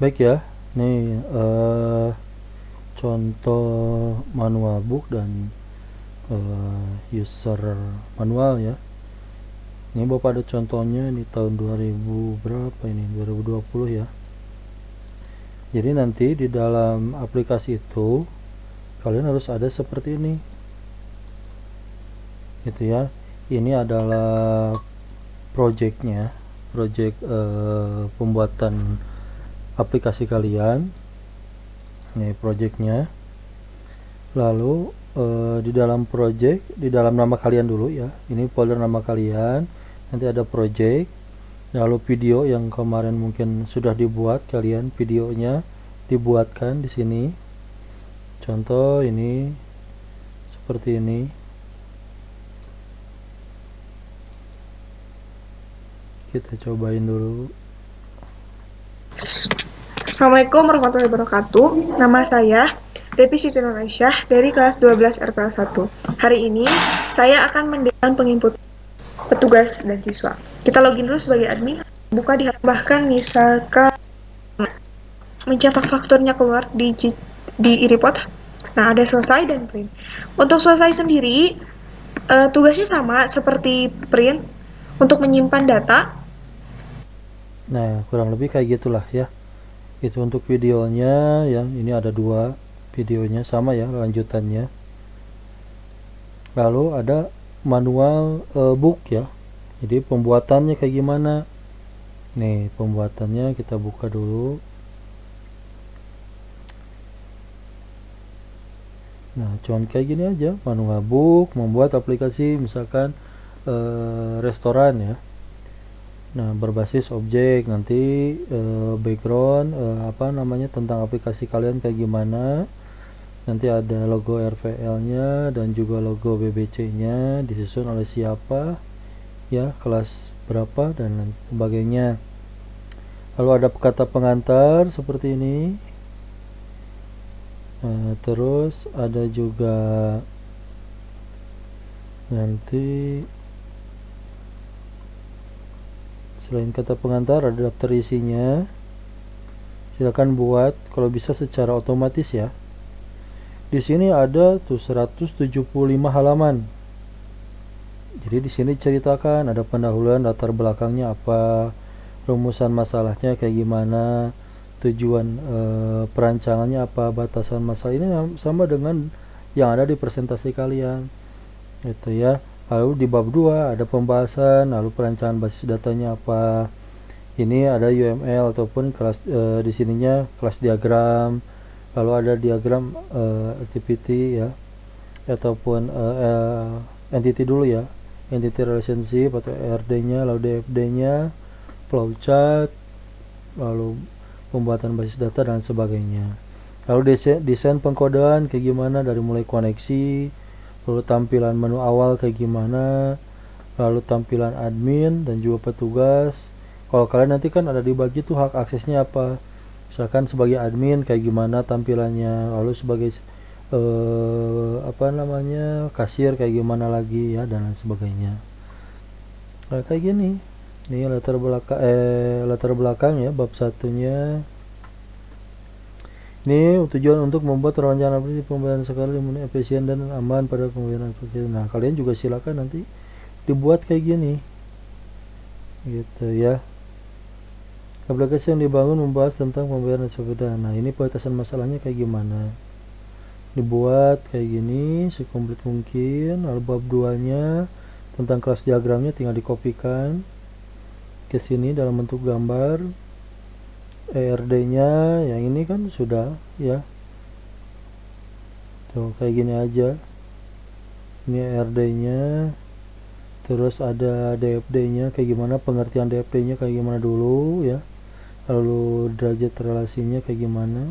Baik ya, nih contoh manual book dan user manual ya. Ini Bapak ada contohnya di tahun 2000 berapa ini? 2020 ya. Jadi nanti di dalam aplikasi itu kalian harus ada seperti ini. Gitu ya. Ini adalah projectnya, project pembuatan aplikasi kalian. Ini projectnya. Lalu di dalam project, di dalam nama kalian dulu ya. Ini folder nama kalian. Nanti ada project. Lalu video yang kemarin mungkin sudah dibuat kalian, videonya dibuatkan di sini. Contoh ini seperti ini. Kita cobain dulu. Assalamualaikum warahmatullahi wabarakatuh. Nama saya Devi Siti Nuraisyah dari kelas 12 RPL 1. Hari ini saya akan mendengarkan penginput petugas dan siswa. Kita login dulu sebagai admin. Buka bahkan misalkan mencetak fakturnya keluar di e-report. Nah, ada selesai dan print. Untuk selesai sendiri, tugasnya sama seperti print untuk menyimpan data. Nah, kurang lebih kayak gitulah ya. Itu untuk videonya yang ini ada dua videonya sama ya lanjutannya. Lalu ada manual book ya. Jadi pembuatannya kayak gimana? Nih, pembuatannya kita buka dulu. Nah, cuman kayak gini aja, manual book, membuat aplikasi misalkan restoran ya. Nah, berbasis objek nanti background apa namanya tentang aplikasi kalian kayak gimana. Nanti ada logo RVL-nya dan juga logo BBC-nya disusun oleh siapa, ya, kelas berapa dan lain sebagainya. Lalu ada kata pengantar seperti ini. Terus ada juga nanti selain kata pengantar ada daftar isinya. Silakan buat kalau bisa secara otomatis ya. Di sini ada tuh 175 halaman. Jadi di sini ceritakan ada pendahuluan, latar belakangnya apa, rumusan masalahnya kayak gimana, tujuan perancangannya apa, batasan masalah. Ini sama dengan yang ada di presentasi kalian. Gitu ya. Lalu di bab 2 ada pembahasan, lalu perancangan basis datanya apa. Ini ada UML ataupun kelas di sininya kelas diagram. Lalu ada diagram activity ya ataupun entity dulu ya. Entity relationship atau ERD-nya, lalu DFD-nya, flowchart, lalu pembuatan basis data dan sebagainya. Lalu desain pengkodean kayak gimana dari mulai koneksi, lalu tampilan menu awal kayak gimana, lalu tampilan admin dan juga petugas. Kalau kalian nanti kan ada dibagi tuh hak aksesnya apa. Misalkan sebagai admin kayak gimana tampilannya, lalu sebagai apa namanya kasir kayak gimana lagi ya dan lain sebagainya. Nah, kayak gini. Ini latar belakang ya bab satunya. Ini tujuan untuk membuat rencana pembayaran sekali efisien dan aman pada pembayaran aplikasi. Nah, kalian juga silakan nanti dibuat kayak gini. Gitu ya. Aplikasi yang dibangun membahas tentang pembayaran sepeda. Nah, ini pembatasan masalahnya kayak gimana. Dibuat kayak gini sekomplit mungkin. Lalu bab 2-nya tentang kelas diagramnya tinggal dikopikan ke sini dalam bentuk gambar. ERD-nya yang ini kan sudah ya. Tuh kayak gini aja. Ini ERD-nya. Terus ada DFD-nya kayak gimana, pengertian DFD-nya kayak gimana dulu ya. Lalu derajat relasinya kayak gimana.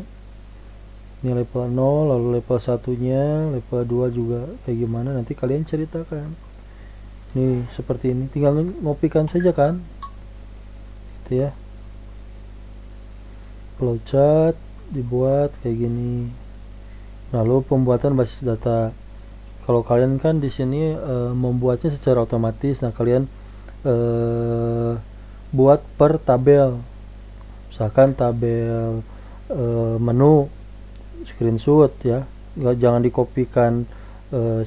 Ini level 0, lalu level 1-nya, level 2 juga kayak gimana, nanti kalian ceritakan. Nih seperti ini, tinggal ngopikan saja kan. Gitu ya. Flowchart dibuat kayak gini. Lalu pembuatan basis data. Kalau kalian kan di sini membuatnya secara otomatis, nah kalian buat per tabel. misalkan tabel menu, screenshot ya, jangan dikopikan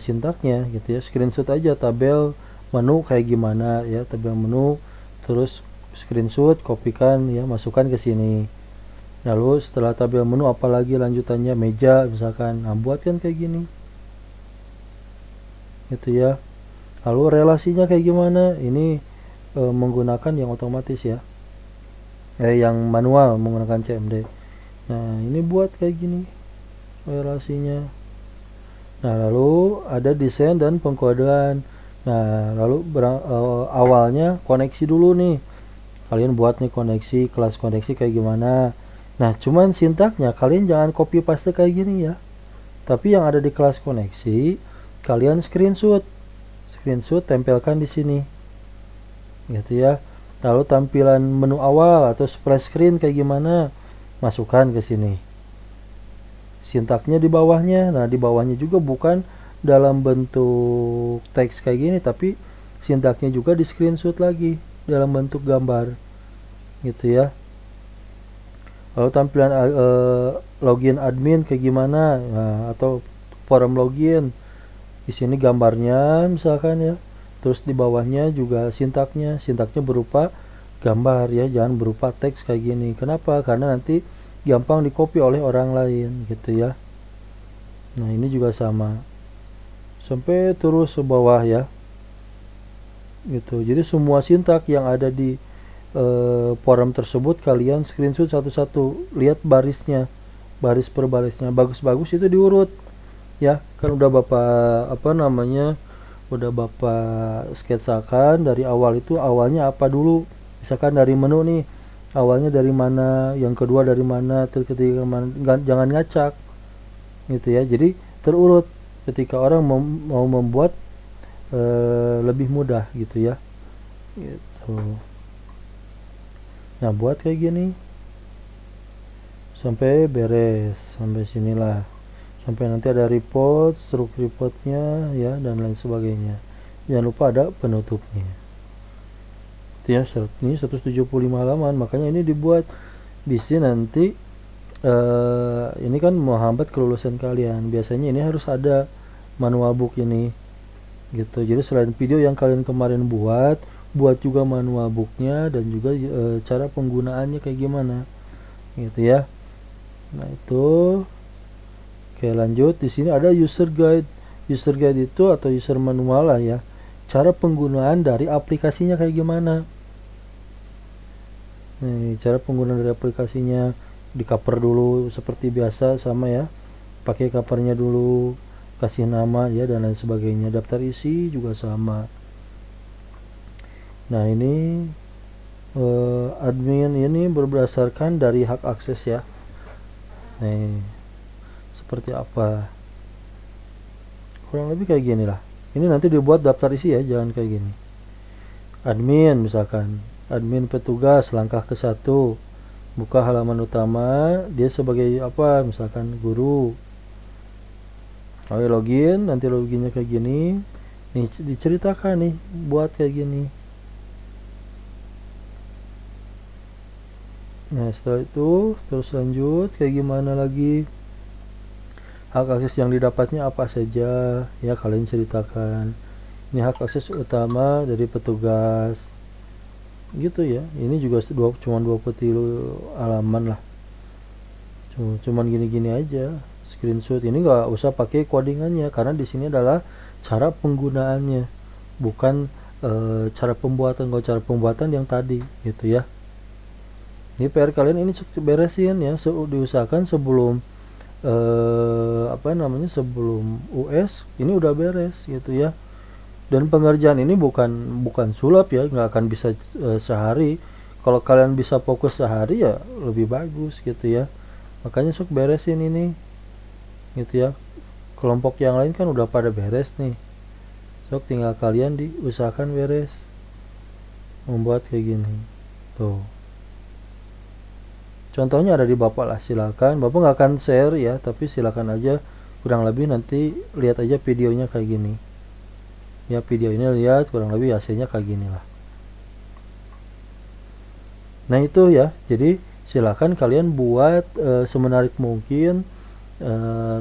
sintaknya gitu ya, screenshot aja tabel menu kayak gimana ya, tabel menu, terus screenshot, kopikan ya, masukkan ke sini. Lalu setelah tabel menu apalagi lanjutannya, meja misalkan, nah buatkan kayak gini gitu ya. Lalu relasinya kayak gimana, ini menggunakan yang otomatis ya, yang manual menggunakan CMD. Nah ini buat kayak gini relasinya. Nah lalu ada desain dan pengkodean. Nah lalu awalnya koneksi dulu nih, kalian buat nih koneksi, kelas koneksi kayak gimana. Nah cuman sintaknya kalian jangan copy paste kayak gini ya, tapi yang ada di kelas koneksi kalian screenshot tempelkan di sini gitu ya. Lalu tampilan menu awal atau splash screen kayak gimana, masukkan ke sini. Sintaknya di bawahnya, nah di bawahnya juga bukan dalam bentuk teks kayak gini, tapi sintaknya juga di screenshot lagi dalam bentuk gambar gitu ya. Lalu tampilan login admin kayak gimana, nah, atau forum login, di sini gambarnya misalkan ya. Terus di bawahnya juga sintaknya berupa gambar ya, jangan berupa teks kayak gini. Kenapa? Karena nanti gampang di copy oleh orang lain gitu ya. Nah ini juga sama, sampai terus ke bawah ya gitu. Jadi semua sintak yang ada di forum tersebut kalian screenshot satu-satu, lihat barisnya, baris per barisnya, bagus-bagus itu diurut ya. Kan udah bapak udah bapak sketsakan dari awal, itu awalnya apa dulu, misalkan dari menu nih, awalnya dari mana, yang kedua dari mana, ketiga mana, jangan ngacak gitu ya. Jadi terurut, ketika orang mau membuat lebih mudah gitu ya gitu. Nah buat kayak gini sampai beres, sampai sinilah, sampai nanti ada report, struktur reportnya ya, dan lain sebagainya. Jangan lupa ada penutupnya itu ya. Ini 175 halaman, makanya ini dibuat di sini nanti. Ini kan menghambat kelulusan kalian, biasanya ini harus ada manual book ini gitu. Jadi selain video yang kalian kemarin buat juga manual booknya, dan juga cara penggunaannya kayak gimana gitu ya. Nah itu oke, lanjut. Di sini ada user guide. User guide itu atau user manual lah ya, cara penggunaan dari aplikasinya kayak gimana. Nih cara penggunaan dari aplikasinya, di cover dulu seperti biasa sama ya, pakai covernya dulu, kasih nama ya, dan lain sebagainya. Daftar isi juga sama. Nah ini admin ini berdasarkan dari hak akses ya. Nih seperti apa, kurang lebih kayak gini lah. Ini nanti dibuat daftar isi ya, jangan kayak gini. Admin misalkan, admin petugas, langkah ke-1, buka halaman utama, dia sebagai apa, misalkan guru. Oke, login, nanti loginnya kayak gini. Nih diceritakan nih, buat kayak gini. Nah setelah itu terus lanjut kayak gimana lagi, hak akses yang didapatnya apa saja ya, kalian ceritakan. Ini hak akses utama dari petugas gitu ya. Ini juga cuma 20 halaman lah, cuman gini-gini aja, screenshot. Ini nggak usah pakai codingannya, karena di sini adalah cara penggunaannya, bukan cara pembuatan. Kalau cara pembuatan yang tadi gitu ya. Ini PR kalian ini beresin ya, diusahakan sebelum sebelum US ini udah beres gitu ya. Dan pengerjaan ini bukan sulap ya, nggak akan bisa sehari. Kalau kalian bisa fokus sehari ya lebih bagus gitu ya. Makanya sok beresin ini gitu ya. Kelompok yang lain kan udah pada beres nih, sok tinggal kalian diusahakan beres membuat kayak gini tuh. Contohnya ada di bapak lah, silakan. Bapak nggak akan share ya, tapi silakan aja, kurang lebih nanti lihat aja videonya kayak gini ya. Video ini lihat kurang lebih hasilnya kayak gini lah. Nah itu ya, jadi Silakan kalian buat semenarik mungkin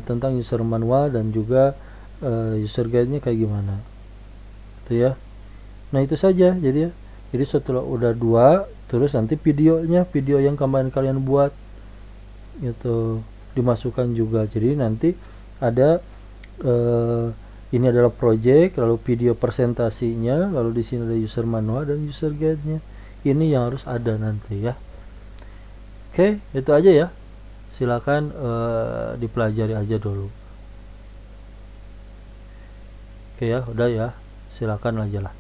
tentang user manual dan juga user guide-nya kayak gimana. Itu ya. Nah, itu saja. Jadi setelah udah 2, terus nanti video yang kemarin kalian buat itu dimasukkan juga. Jadi nanti ada ini adalah project, lalu video presentasinya, lalu di sini ada user manual dan user guide-nya. Ini yang harus ada nanti ya. Oke, itu aja ya. Silakan dipelajari aja dulu. Oke ya, udah ya. Silakan aja lah.